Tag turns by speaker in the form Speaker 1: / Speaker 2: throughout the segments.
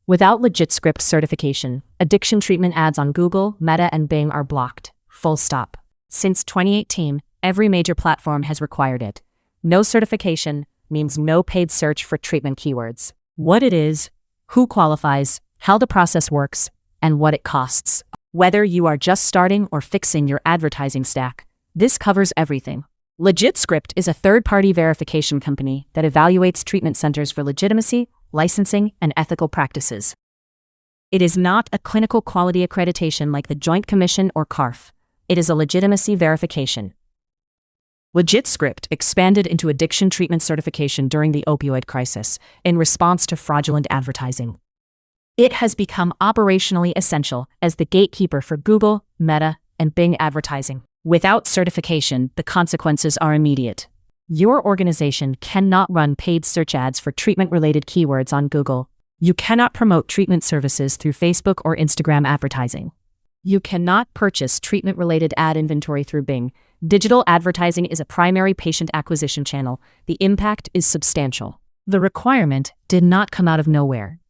Speaker 1: Without LegitScript certification, addiction treatment ads on Google, Meta, and Bing are blocked. Full stop. Since 2018, every major platform has required it. No certification means no paid search for treatment keywords. What it is, who qualifies, how the process works, and what it costs. Whether you are just starting or fixing your advertising stack, this covers everything. LegitScript is a third-party verification company that evaluates treatment centers for legitimacy, licensing, and ethical practices. It is not a clinical quality accreditation like the Joint Commission or CARF. It is a legitimacy verification. LegitScript expanded into addiction treatment certification during the opioid crisis in response to fraudulent advertising. It has become operationally essential as the gatekeeper for Google, Meta, and Bing advertising. Without certification, the consequences are immediate. Your organization cannot run paid search ads for treatment-related keywords on Google. You cannot promote treatment services through Facebook or Instagram advertising. You cannot purchase treatment-related ad inventory through Bing. Digital advertising is a primary patient acquisition channel. The impact is substantial. The requirement did not come out of nowhere.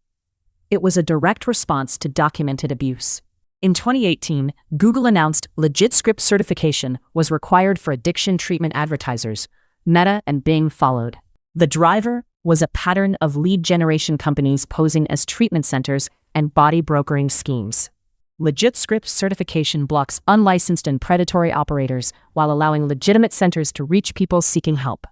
Speaker 1: It was a direct response to documented abuse. In 2018, Google announced LegitScript certification was required for addiction treatment advertisers. Meta and Bing followed. The driver was a pattern of lead generation companies posing as treatment centers and body brokering schemes. LegitScript certification blocks unlicensed and predatory operators while allowing legitimate centers to reach people seeking help.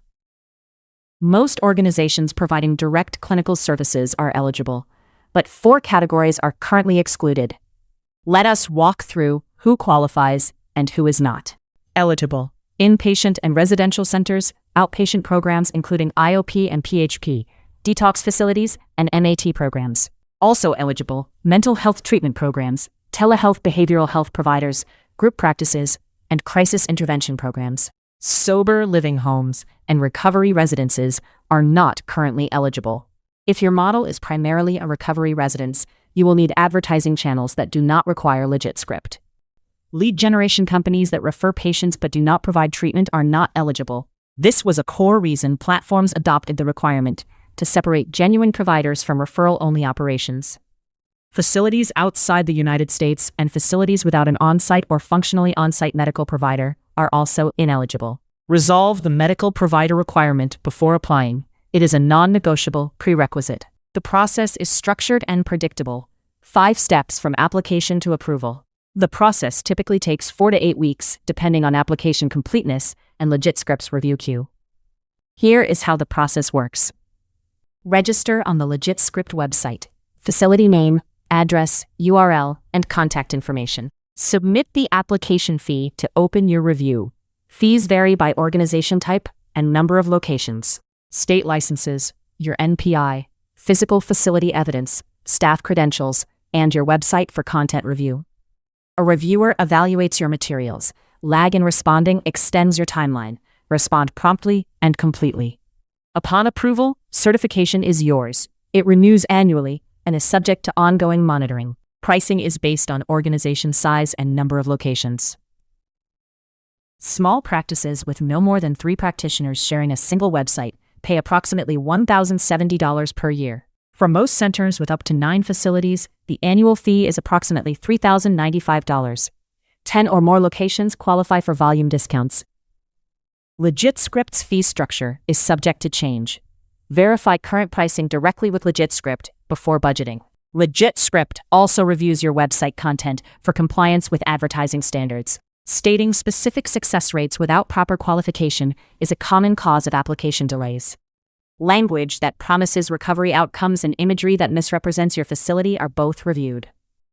Speaker 1: Most organizations providing direct clinical services are eligible, but 4 categories are currently excluded. Let us walk through who qualifies and who is not. Eligible: inpatient and residential centers, outpatient programs including IOP and PHP, detox facilities, and MAT programs. Also eligible: mental health treatment programs, telehealth behavioral health providers, group practices, and crisis intervention programs. Sober living homes and recovery residences are not currently eligible. If your model is primarily a recovery residence, you will need advertising channels that do not require LegitScript. Lead generation companies that refer patients but do not provide treatment are not eligible. This was a core reason platforms adopted the requirement to separate genuine providers from referral-only operations. Facilities outside the United States and facilities without an on-site or functionally on-site medical provider are also ineligible. Resolve the medical provider requirement before applying. It is a non-negotiable prerequisite. The process is structured and predictable. 5 steps from application to approval. The process typically takes 4 to 8 weeks, depending on application completeness and LegitScript's review queue. Here is how the process works. Register on the LegitScript website. Facility name, address, URL, and contact information. Submit the application fee to open your review. Fees vary by organization type and number of locations. State licenses, your NPI, physical facility evidence, staff credentials, and your website for content review. A reviewer evaluates your materials. Lag in responding extends your timeline. Respond promptly and completely. Upon approval, certification is yours. It renews annually and is subject to ongoing monitoring. Pricing is based on organization size and number of locations. Small practices with no more than 3 practitioners sharing a single website pay approximately $1,070 per year. For most centers with up to 9 facilities, the annual fee is approximately $3,095. 10 or more locations qualify for volume discounts. LegitScript's fee structure is subject to change. Verify current pricing directly with LegitScript before budgeting. LegitScript also reviews your website content for compliance with advertising standards. Stating specific success rates without proper qualification is a common cause of application delays. Language that promises recovery outcomes and imagery that misrepresents your facility are both reviewed.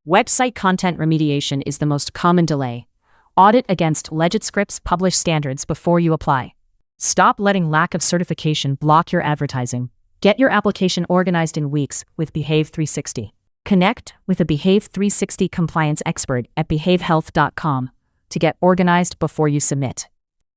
Speaker 1: Website content remediation is the most common delay. Audit against LegitScript's published standards before you apply. Stop letting lack of certification block your advertising. Get your application organized in weeks with Behave 360. Connect with a Behave 360 compliance expert at behavehealth.com to get organized before you submit.